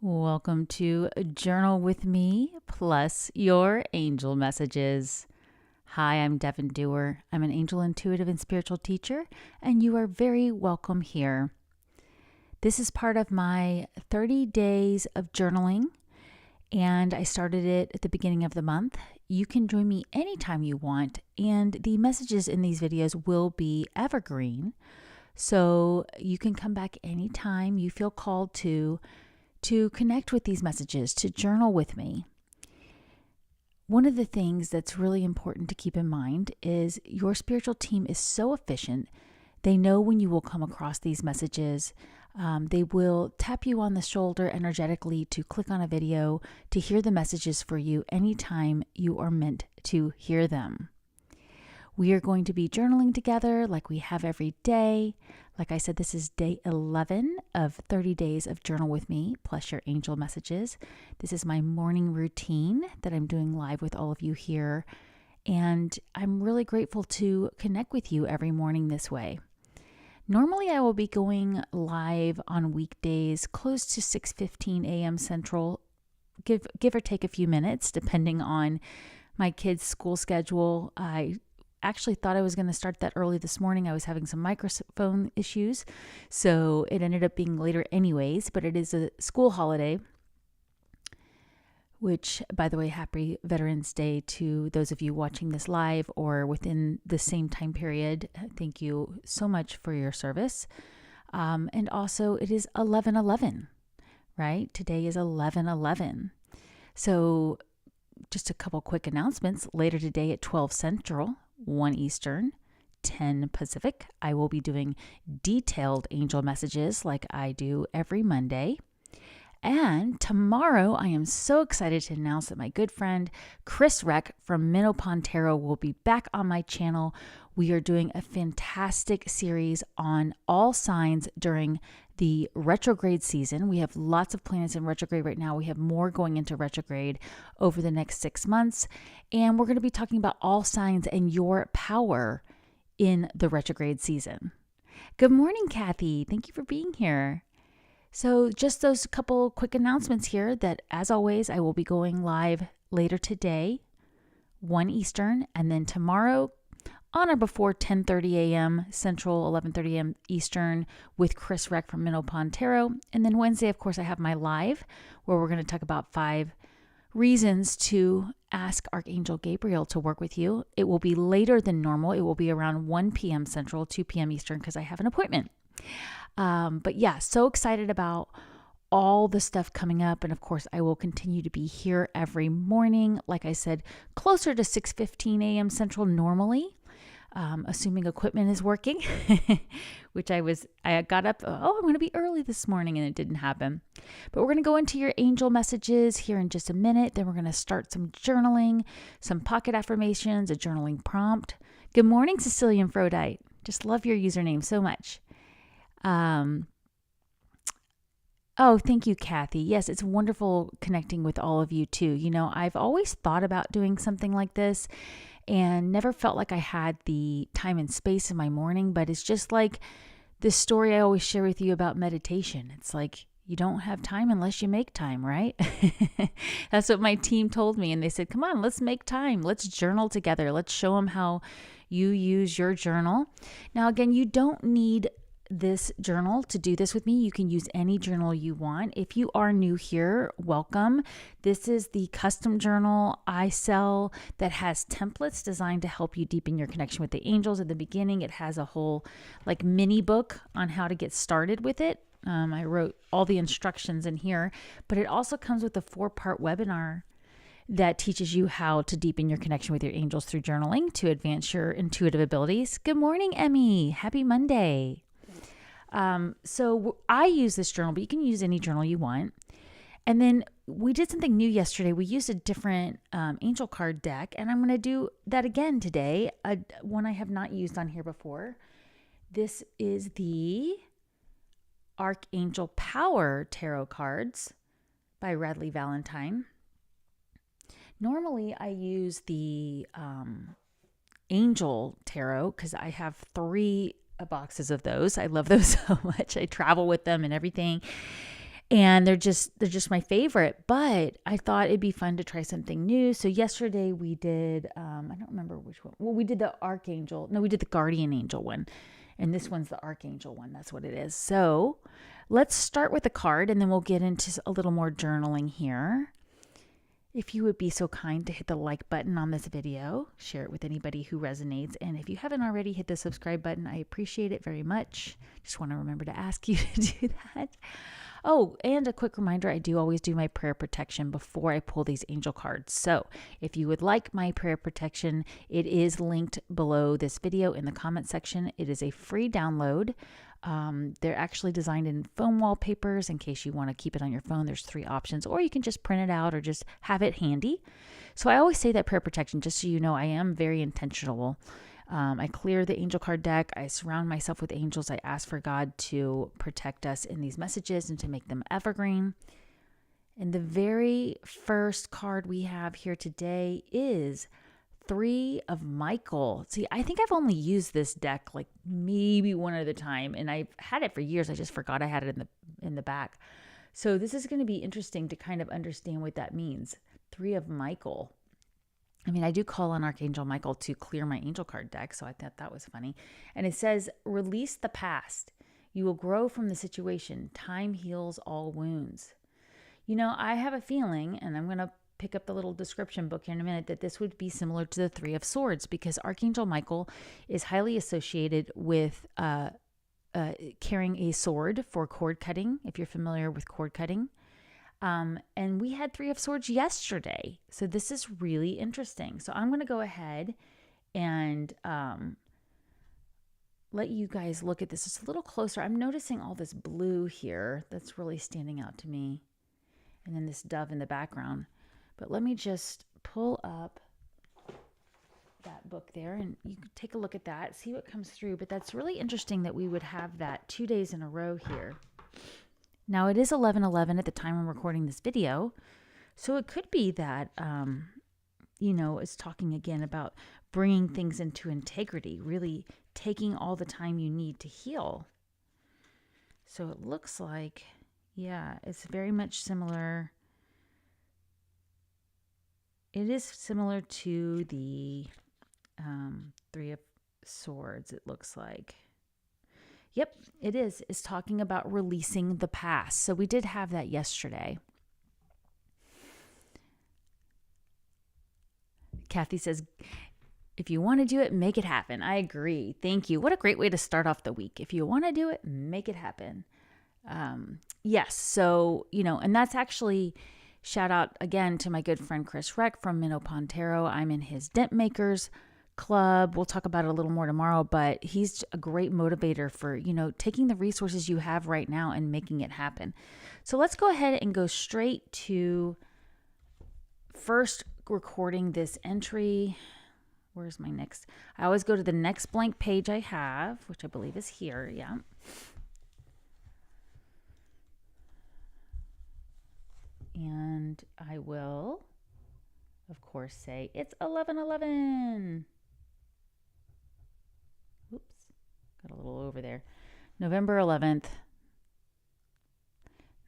Welcome to Journal with Me plus your angel messages. Hi, I'm Devon. I'm an angel intuitive and spiritual teacher, and you are very welcome here. This is part of my 30 days of journaling, and I started it at the beginning of the month. You can join me anytime you want, and the messages in these videos will be evergreen, so you can come back anytime you feel called to connect with these messages, to journal with me. One of the things that's really important to keep in mind is your spiritual team is so efficient. They know when you will come across these messages. They will tap you on the shoulder energetically to click on a video to hear the messages for you anytime you are meant to hear them. We are going to be journaling together like we have every day. Like I said, this is day 11 of 30 days of Journal with Me, plus your angel messages. This is my morning routine that I'm doing live with all of you here. And I'm really grateful to connect with you every morning this way. Normally, I will be going live on weekdays close to 6:15 a.m. Central, give or take a few minutes, depending on my kids' school schedule. I actually thought I was going to start that early this morning. I was having some microphone issues, so it ended up being later anyways, but it is a school holiday, which, by the way, happy Veterans Day to those of you watching this live or within the same time period. Thank you so much for your service. And also it is 11/11, right? Today is 11/11. So just a couple quick announcements. Later today at 12 Central, 1 Eastern, 10 Pacific, I will be doing detailed angel messages like I do every Monday. And tomorrow, I am so excited to announce that my good friend Chris Reck from Minnow Pond Tarot will be back on my channel. We are doing a fantastic series on all signs during the retrograde season. We have lots of planets in retrograde right now. We have more going into retrograde over the next 6 months. And we're going to be talking about all signs and your power in the retrograde season. Good morning, Kathy. Thank you for being here. So just those couple quick announcements here that, as always, I will be going live later today, 1 Eastern, and then tomorrow on or before 10:30 a.m. Central, 11:30 a.m. Eastern with Chris Reck from Minnow Pond Tarot. And then Wednesday, of course, I have my live where we're going to talk about 5 reasons to ask Archangel Gabriel to work with you. It will be later than normal. It will be around 1 p.m. Central, 2 p.m. Eastern because I have an appointment. But yeah, so excited about all the stuff coming up. And of course, I will continue to be here every morning. Like I said, closer to 6:15 a.m. Central normally, assuming equipment is working, which I got up, I'm going to be early this morning, and it didn't happen. But we're going to go into your angel messages here in just a minute. Then we're going to start some journaling, some pocket affirmations, a journaling prompt. Good morning, Sicilian Frodite. Just love your username so much. Oh, thank you, Kathy. Yes, it's wonderful connecting with all of you too. You know, I've always thought about doing something like this and never felt like I had the time and space in my morning, but it's just like this story I always share with you about meditation. It's like you don't have time unless you make time, right? That's what my team told me. And they said, come on, let's make time. Let's journal together. Let's show them how you use your journal. Now, again, you don't need this journal to do this with me. You can use any journal you want. If you are new here, welcome. This is the custom journal I sell that has templates designed to help you deepen your connection with the angels. At the beginning, it has a whole like mini book on how to get started with it. I wrote all the instructions in here, but it also comes with a 4-part webinar that teaches you how to deepen your connection with your angels through journaling to advance your intuitive abilities. Good morning, Emmy. Happy Monday. So I use this journal, but you can use any journal you want. And then we did something new yesterday. We used a different angel card deck, and I'm going to do that again today, one I have not used on here before. This is the Archangel Power Tarot cards by Radley Valentine. Normally, I use the Angel Tarot because I have 3 boxes of those. I love those so much. I travel with them and everything. And they're just my favorite, but I thought it'd be fun to try something new. So yesterday we did, I don't remember which one. Well, we did the Archangel. No, we did the Guardian Angel one. And this one's the Archangel one. That's what it is. So let's start with the card and then we'll get into a little more journaling here. If you would be so kind to hit the like button on this video, share it with anybody who resonates. And if you haven't already hit the subscribe button, I appreciate it very much. Just want to remember to ask you to do that. Oh, and a quick reminder, I do always do my prayer protection before I pull these angel cards. So if you would like my prayer protection, it is linked below this video in the comment section. It is a free download. They're actually designed in foam wallpapers in case you want to keep it on your phone. There's 3 options, or you can just print it out or just have it handy. So I always say that prayer protection, just so you know, I am very intentional. I clear the angel card deck. I surround myself with angels. I ask for God to protect us in these messages and to make them evergreen. And the very first card we have here today is 3 of Michael. See, I think I've only used this deck like maybe one other time, and I've had it for years. I just forgot I had it in the back. So this is going to be interesting to kind of understand what that means. 3 of Michael. I mean, I do call on Archangel Michael to clear my angel card deck, so I thought that was funny. And it says, release the past. You will grow from the situation. Time heals all wounds. You know, I have a feeling, and I'm going to pick up the little description book here in a minute, that this would be similar to the 3 of Swords, because Archangel Michael is highly associated with carrying a sword for cord cutting, if you're familiar with cord cutting. And we had 3 of Swords yesterday. So this is really interesting. So I'm going to go ahead and let you guys look at this just a little closer. I'm noticing all this blue here that's really standing out to me. And then this dove in the background. But let me just pull up that book there and you can take a look at that, see what comes through. But that's really interesting that we would have that 2 days in a row here. Now, it is 11:11 at the time I'm recording this video, so it could be that, it's talking again about bringing things into integrity, really taking all the time you need to heal. So it looks like, yeah, it's very much similar. It is similar to the 3 of Swords, it looks like. Yep, it is. It's talking about releasing the past. So we did have that yesterday. Kathy says, if you want to do it, make it happen. I agree. Thank you. What a great way to start off the week. If you want to do it, make it happen. Yes. So, and that's actually shout out again to my good friend Chris Reck from Minnow Pond Tarot. I'm in his Dent Makers Club. We'll talk about it a little more tomorrow, but he's a great motivator for, taking the resources you have right now and making it happen. So let's go ahead and go straight to first recording this entry. Where's my next? I always go to the next blank page I have, which I believe is here. Yeah. And I will, of course, say it's 11:11. Oops, got a little over there. November 11th.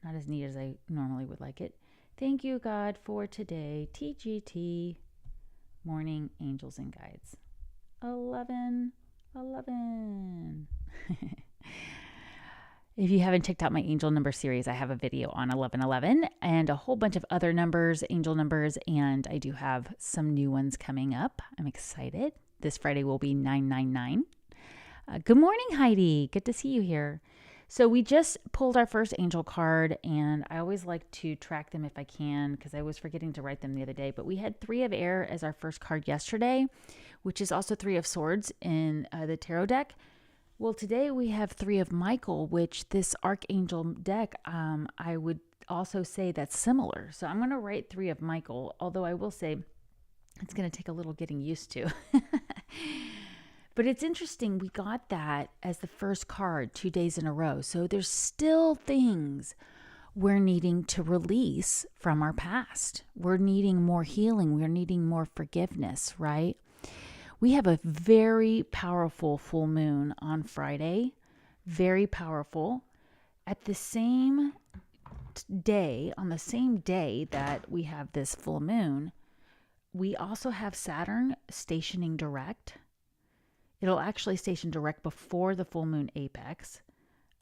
Not as neat as I normally would like it. Thank you, God, for today. TGT, Morning Angels and Guides. 11:11. If you haven't checked out my angel number series, I have a video on 11:11 and a whole bunch of other numbers, angel numbers, and I do have some new ones coming up. I'm excited. This Friday will be 999. Good morning, Heidi. Good to see you here. So we just pulled our first angel card, and I always like to track them if I can because I was forgetting to write them the other day. But we had 3 of Air as our first card yesterday, which is also 3 of Swords in the tarot deck. Well, today we have 3 of Michael, which this Archangel deck, I would also say that's similar. So I'm going to write 3 of Michael, although I will say it's going to take a little getting used to. But it's interesting, we got that as the first card 2 days in a row. So there's still things we're needing to release from our past. We're needing more healing. We're needing more forgiveness, right? We have a very powerful full moon on Friday. Very powerful. At the same that day, on the same day that we have this full moon, we also have Saturn stationing direct. It'll actually station direct before the full moon apex.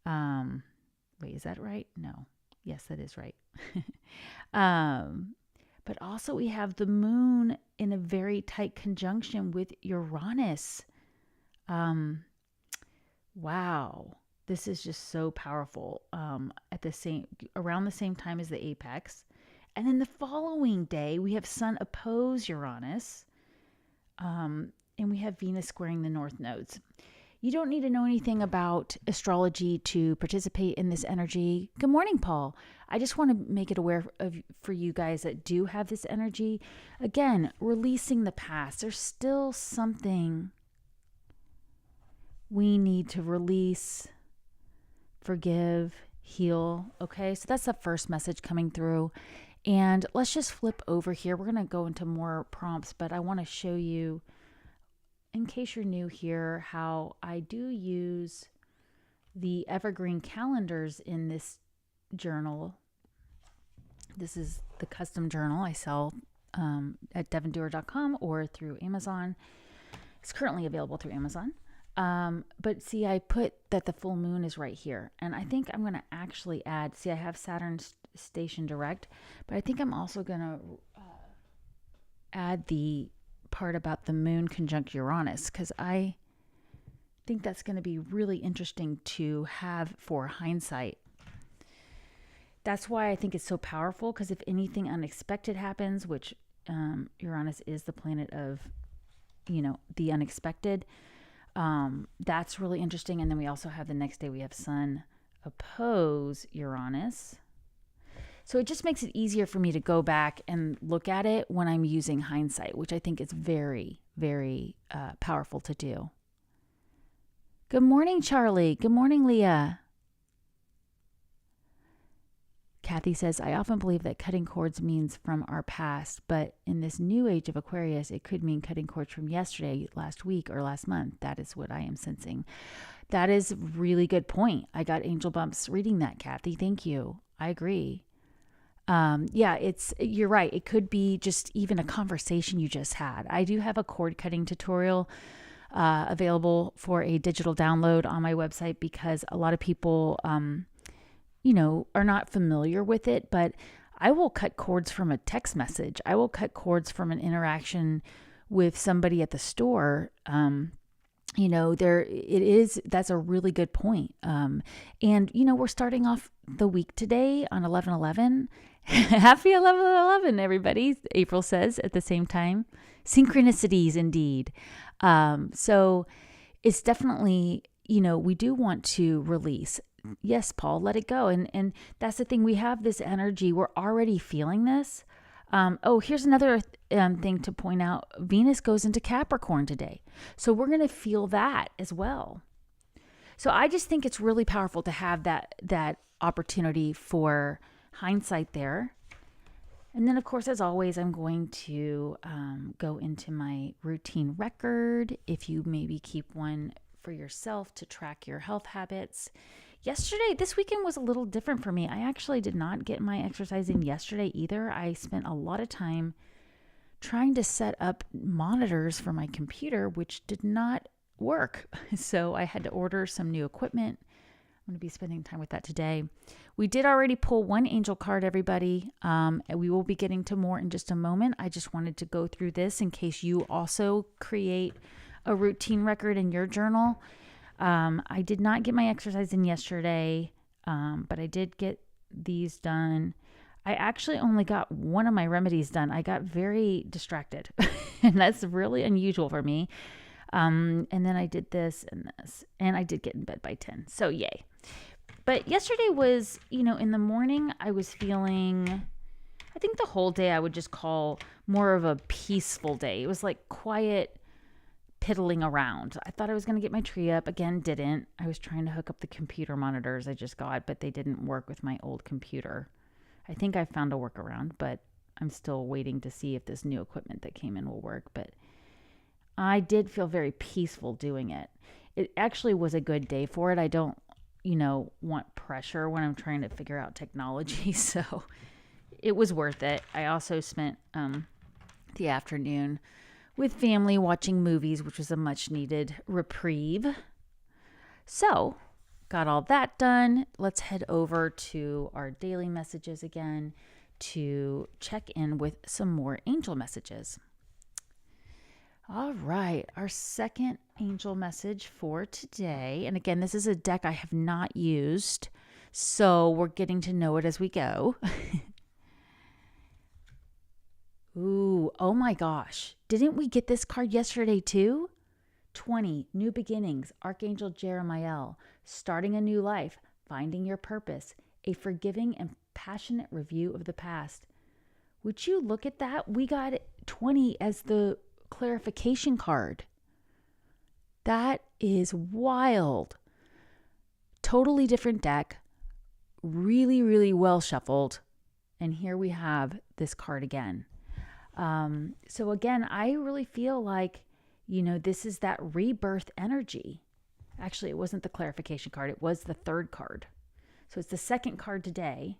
Wait, is that right? No. Yes, that is right. But also we have the moon in a very tight conjunction with Uranus. Wow. This is just so powerful. Around the same time as the apex. And then the following day, we have Sun oppose Uranus. And we have Venus squaring the north nodes. You don't need to know anything about astrology to participate in this energy. Good morning, Paul. I just want to make it aware for you guys that do have this energy. Again, releasing the past. There's still something we need to release, forgive, heal. Okay, so that's the first message coming through. And let's just flip over here. We're going to go into more prompts, but I want to show you, in case you're new here, how I do use the evergreen calendars in this journal. This is the custom journal I sell at devondoer.com or through Amazon. It's currently available through Amazon. But see, I put that the full moon is right here. And I think I'm going to actually add, see, I have Saturn station direct, but I think I'm also going to add the part about the moon conjunct Uranus, because I think that's going to be really interesting to have for hindsight. That's why I think it's so powerful, because if anything unexpected happens, which Uranus is the planet of, the unexpected, that's really interesting. And then we also have the next day we have Sun oppose Uranus. So it just makes it easier for me to go back and look at it when I'm using hindsight, which I think is very, very powerful to do. Good morning, Charlie. Good morning, Leah. Kathy says, I often believe that cutting cords means from our past, but in this new age of Aquarius, it could mean cutting cords from yesterday, last week, or last month. That is what I am sensing. That is a really good point. I got angel bumps reading that, Kathy. Thank you. I agree. You're right. It could be just even a conversation you just had. I do have a cord cutting tutorial available for a digital download on my website, because a lot of people, are not familiar with it, but I will cut cords from a text message. I will cut cords from an interaction with somebody at the store. That's a really good point. And we're starting off the week today on 11/11. Happy 11/11, everybody. April says at the same time. Synchronicities indeed. So it's definitely, we do want to release. Yes, Paul, let it go. And that's the thing. We have this energy. We're already feeling this. Here's another thing to point out. Venus goes into Capricorn today. So we're going to feel that as well. So I just think it's really powerful to have that opportunity for hindsight there. And then, of course, as always, I'm going to go into my routine record. If you maybe keep one for yourself to track your health habits. This weekend was a little different for me. I actually did not get my exercise in yesterday either. I spent a lot of time trying to set up monitors for my computer, which did not work. So I had to order some new equipment. I'm going to be spending time with that today. We did already pull one angel card, everybody. And we will be getting to more in just a moment. I just wanted to go through this in case you also create a routine record in your journal. I did not get my exercise in yesterday, but I did get these done. I actually only got one of my remedies done. I got very distracted, and that's really unusual for me. And then I did this and this, and I did get in bed by 10. So yay. But yesterday was, in the morning, I was feeling, I think the whole day I would just call more of a peaceful day. It was like quiet piddling around. I thought I was going to get my tree up. Again, didn't. I was trying to hook up the computer monitors I just got, but they didn't work with my old computer. I think I found a workaround, but I'm still waiting to see if this new equipment that came in will work. But I did feel very peaceful doing it. It actually was a good day for it. I don't want pressure when I'm trying to figure out technology. So it was worth it. I also spent the afternoon with family watching movies, which was a much needed reprieve. So got all that done. Let's head over to our daily messages again to check in with some more angel messages. All right, our second angel message for today. And again, this is a deck I have not used, so we're getting to know it as we go. Ooh, oh my gosh. Didn't we get this card yesterday too? 20, new beginnings, Archangel Jeremiel, starting a new life, finding your purpose, a forgiving and passionate review of the past. Would you look at that? We got 20 as the clarification card. That is wild. Totally different deck. Really, really well shuffled. And here we have this card again. So again, I really feel like, this is that rebirth energy. Actually, it wasn't the clarification card. It was the third card. So it's the second card today.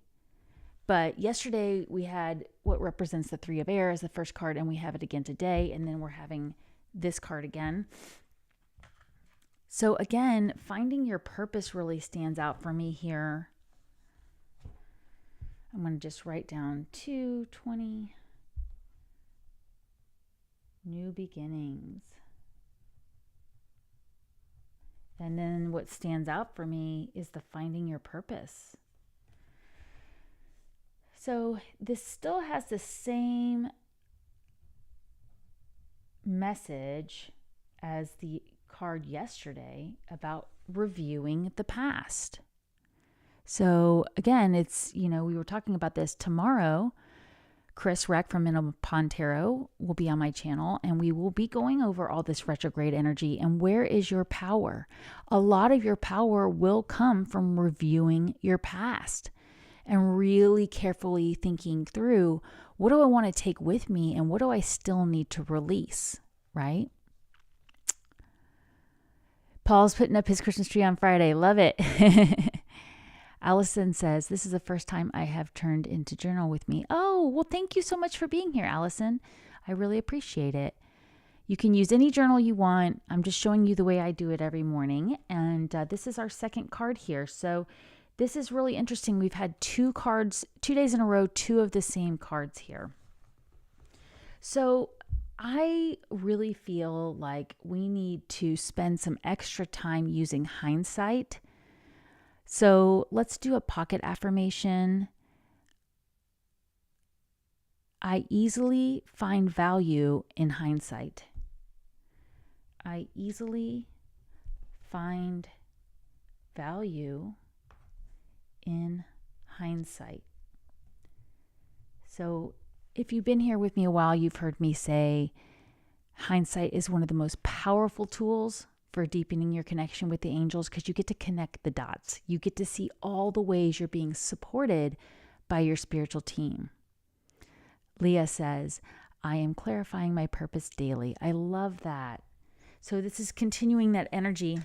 But yesterday we had what represents the Three of Air as the first card, and we have it again today. And then we're having this card again. So again, finding your purpose really stands out for me here. I'm going to just write down 220. New beginnings. And then what stands out for me is the finding your purpose. So this still has the same message as the card yesterday about reviewing the past. So again, it's, we were talking about this tomorrow. Chris Reck from Minimum Pond Tarot will be on my channel, and we will be going over all this retrograde energy and where is your power. A lot of your power will come from reviewing your past and really carefully thinking through, what do I want to take with me and what do I still need to release, right? Paul's putting up his Christmas tree on Friday. Love it. Allison says, this is the first time I have turned into journal with me. Oh, well, thank you so much for being here, Allison. I really appreciate it. You can use any journal you want. I'm just showing you the way I do it every morning. And this is our second card here. So this is really interesting. We've had 2 cards, 2 days in a row, 2 of the same cards here. So I really feel like we need to spend some extra time using hindsight. So let's do a pocket affirmation. I easily find value in hindsight. I easily find value in hindsight. So if you've been here with me a while, you've heard me say hindsight is one of the most powerful tools for deepening your connection with the angels, because you get to connect the dots. You get to see all the ways you're being supported by your spiritual team. Leah says, I am clarifying my purpose daily. I love that. So this is continuing that energy.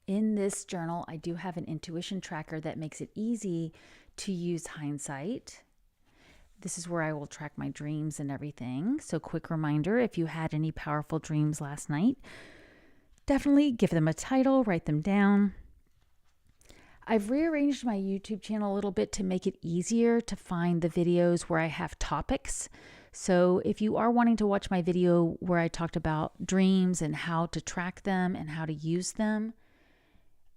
In this journal, I do have an intuition tracker that makes it easy to use hindsight. This is where I will track my dreams and everything. So quick reminder, if you had any powerful dreams last night, definitely give them a title, write them down. I've rearranged my YouTube channel a little bit to make it easier to find the videos where I have topics. So if you are wanting to watch my video where I talked about dreams and how to track them and how to use them,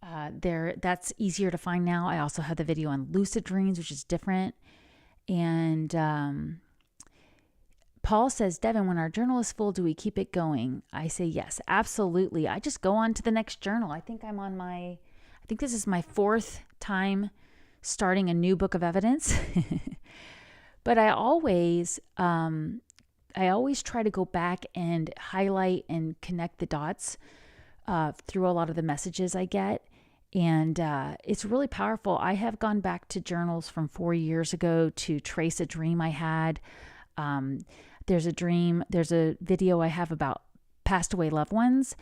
that's easier to find now. I also have the video on lucid dreams, which is different. And Paul says, Devon, when our journal is full, do we keep it going? I say, yes, absolutely. I just go on to the next journal. I think this is my 4th time starting a new book of evidence. But I always try to go back and highlight and connect the dots through a lot of the messages I get. And it's really powerful. I have gone back to journals from 4 years ago to trace a dream I had. There's a video I have about passed away loved ones.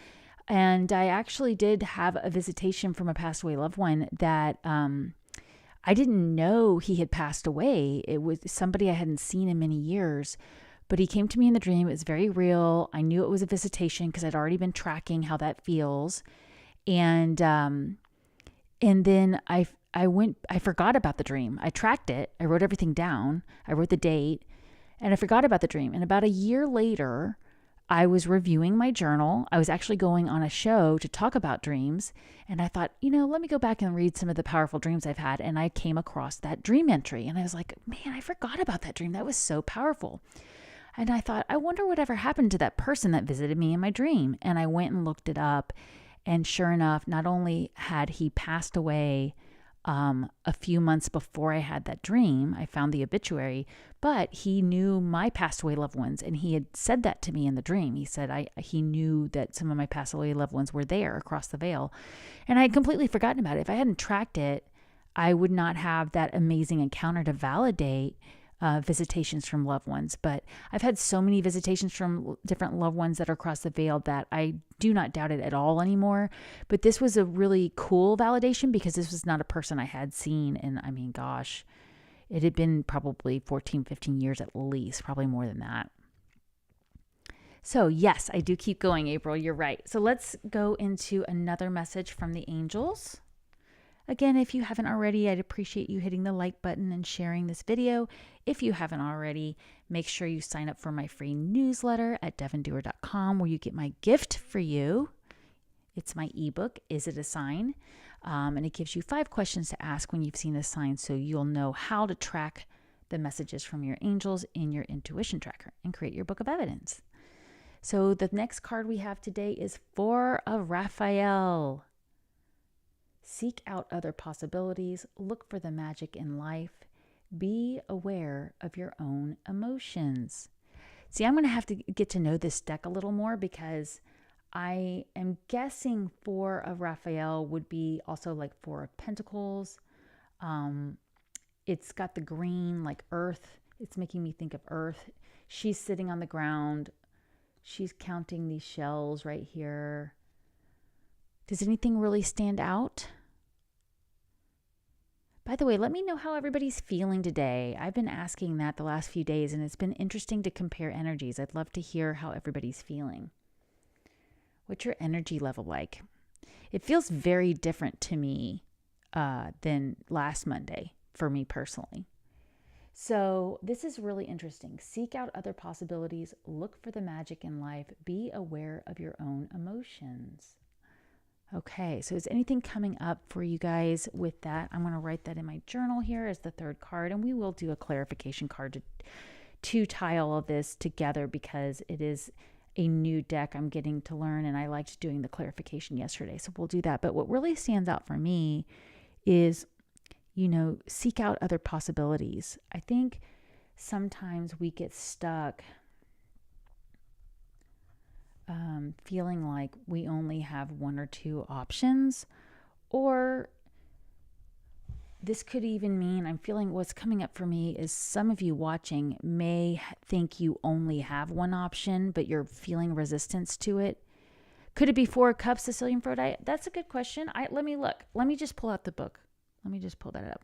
And I actually did have a visitation from a passed away loved one that I didn't know he had passed away. It was somebody I hadn't seen in many years, but he came to me in the dream. It was very real. I knew it was a visitation because I'd already been tracking how that feels. And then I forgot about the dream. I tracked it. I wrote everything down. I wrote the date and I forgot about the dream. And about a year later, I was reviewing my journal. I was actually going on a show to talk about dreams. And I thought, let me go back and read some of the powerful dreams I've had. And I came across that dream entry. And I was like, man, I forgot about that dream. That was so powerful. And I thought, I wonder whatever happened to that person that visited me in my dream. And I went and looked it up. And sure enough, not only had he passed away a few months before I had that dream, I found the obituary, but he knew my passed away loved ones. And he had said that to me in the dream. He said he knew that some of my passed away loved ones were there across the veil. And I had completely forgotten about it. If I hadn't tracked it, I would not have that amazing encounter to validate visitations from loved ones. But I've had so many visitations from different loved ones that are across the veil that I do not doubt it at all anymore. But this was a really cool validation because this was not a person I had seen. And I mean, gosh, it had been probably 14, 15 years at least, probably more than that. So yes, I do keep going, April. You're right. So let's go into another message from the angels. Again, if you haven't already, I'd appreciate you hitting the like button and sharing this video. If you haven't already, make sure you sign up for my free newsletter at devondoer.com where you get my gift for you. It's my ebook, Is It a Sign? And it gives you 5 questions to ask when you've seen a sign so you'll know how to track the messages from your angels in your intuition tracker and create your book of evidence. So the next card we have today is 4 of Raphael. Seek out other possibilities. Look for the magic in life. Be aware of your own emotions. See, I'm going to have to get to know this deck a little more because I am guessing 4 of Raphael would be also like 4 of Pentacles. It's got the green like earth. It's making me think of earth. She's sitting on the ground. She's counting these shells right here. Does anything really stand out? By the way, let me know how everybody's feeling today. I've been asking that the last few days, and it's been interesting to compare energies. I'd love to hear how everybody's feeling. What's your energy level like? It feels very different to me than last Monday for me personally. So this is really interesting. Seek out other possibilities. Look for the magic in life. Be aware of your own emotions. Okay, so is anything coming up for you guys with that? I'm going to write that in my journal here as the 3rd card, and we will do a clarification card to tie all of this together because it is a new deck I'm getting to learn, and I liked doing the clarification yesterday, so we'll do that. But what really stands out for me is, seek out other possibilities. I think sometimes we get stuck feeling like we only have 1 or 2 options, or this could even mean, I'm feeling what's coming up for me is some of you watching may think you only have 1 option, but you're feeling resistance to it. Could it be 4 of Cups, Sicilian Aphrodite? That's a good question. Let me look. Let me just pull out the book. Let me just pull that up.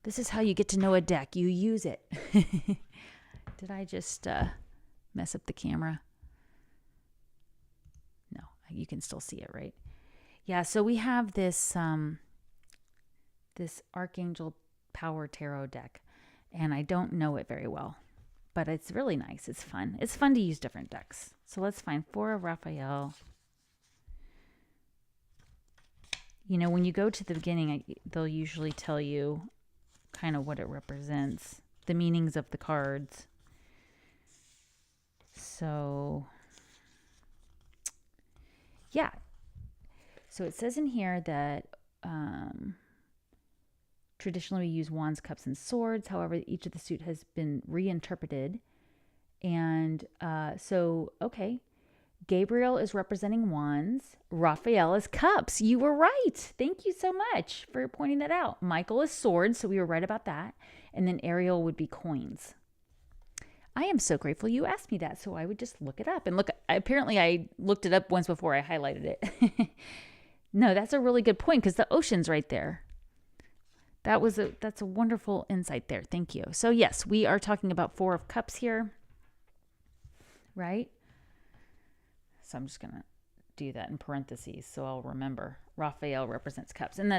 This is how you get to know a deck. You use it. Did I just mess up the camera? No, you can still see it, right? Yeah, so we have this this Archangel Power Tarot deck, and I don't know it very well, but it's really nice. It's fun. It's fun to use different decks. So let's find 4 of Raphael. When you go to the beginning, they'll usually tell you kind of what it represents, the meanings of the cards. So yeah. So it says in here that traditionally we use wands, cups, and swords. However, each of the suit has been reinterpreted. And okay. Gabriel is representing wands. Raphael is cups. You were right. Thank you so much for pointing that out. Michael is swords, so we were right about that. And then Ariel would be coins. I am so grateful you asked me that, so I would just look it up. And look, apparently I looked it up once before I highlighted it. No, that's a really good point because the ocean's right there. That's a wonderful insight there. Thank you. So yes, we are talking about 4 of Cups here, right? So I'm just going to do that in parentheses so I'll remember. Raphael represents cups. And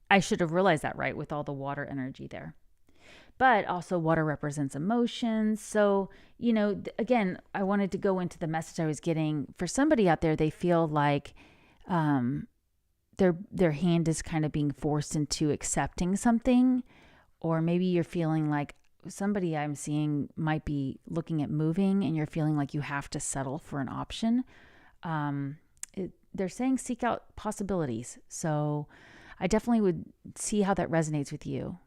I should have realized that, right, with all the water energy there. But also water represents emotions. So, again, I wanted to go into the message I was getting. For somebody out there, they feel like their hand is kind of being forced into accepting something. Or maybe you're feeling like somebody I'm seeing might be looking at moving and you're feeling like you have to settle for an option. They're saying seek out possibilities. So I definitely would see how that resonates with you.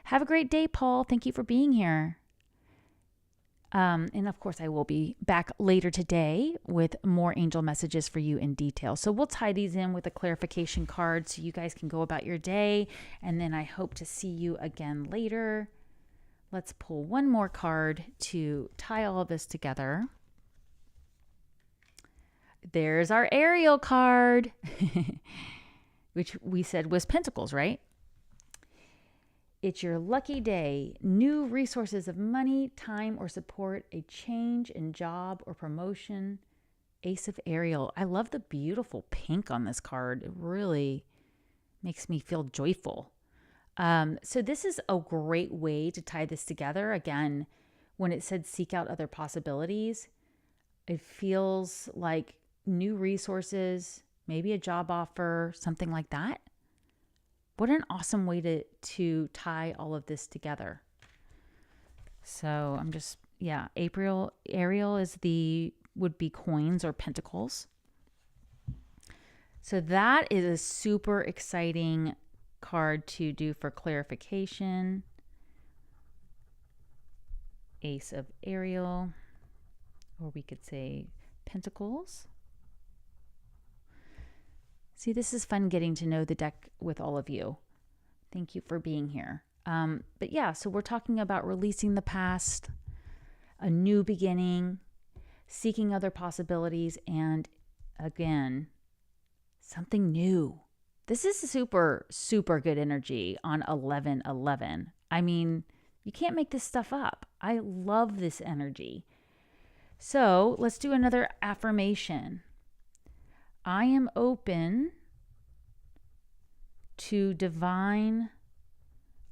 Have a great day, Paul. Thank you for being here. And of course, I will be back later today with more angel messages for you in detail. So we'll tie these in with a clarification card so you guys can go about your day. And then I hope to see you again later. Let's pull one more card to tie all of this together. There's our Ariel card, which we said was Pentacles, right? It's your lucky day. New resources of money, time, or support, a change in job or promotion. Ace of Ariel. I love the beautiful pink on this card. It really makes me feel joyful. So this is a great way to tie this together. Again, when it said seek out other possibilities, it feels like new resources, maybe a job offer, something like that. What an awesome way to tie all of this together. So I'm just, Ariel would be coins or pentacles. So that is a super exciting card to do for clarification. Ace of Ariel, or we could say Pentacles. See, this is fun getting to know the deck with all of you. Thank you for being here. But yeah, so we're talking about releasing the past, a new beginning, seeking other possibilities, and again, something new. This is super, super good energy on 11/11. I mean, you can't make this stuff up. I love this energy. So let's do another affirmation. I am open to divine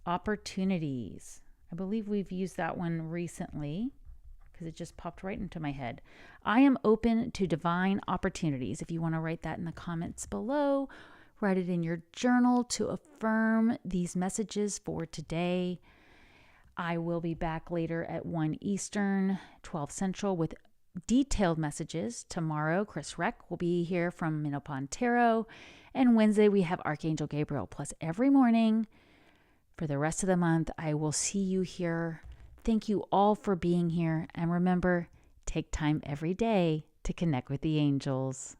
opportunities. I believe we've used that one recently because it just popped right into my head. I am open to divine opportunities. If you want to write that in the comments below, write it in your journal to affirm these messages for today. I will be back later at 1 Eastern, 12 Central with detailed messages. Tomorrow, Chris Reck will be here from Minopon Tarot. And Wednesday, we have Archangel Gabriel. Plus, every morning for the rest of the month, I will see you here. Thank you all for being here. And remember, take time every day to connect with the angels.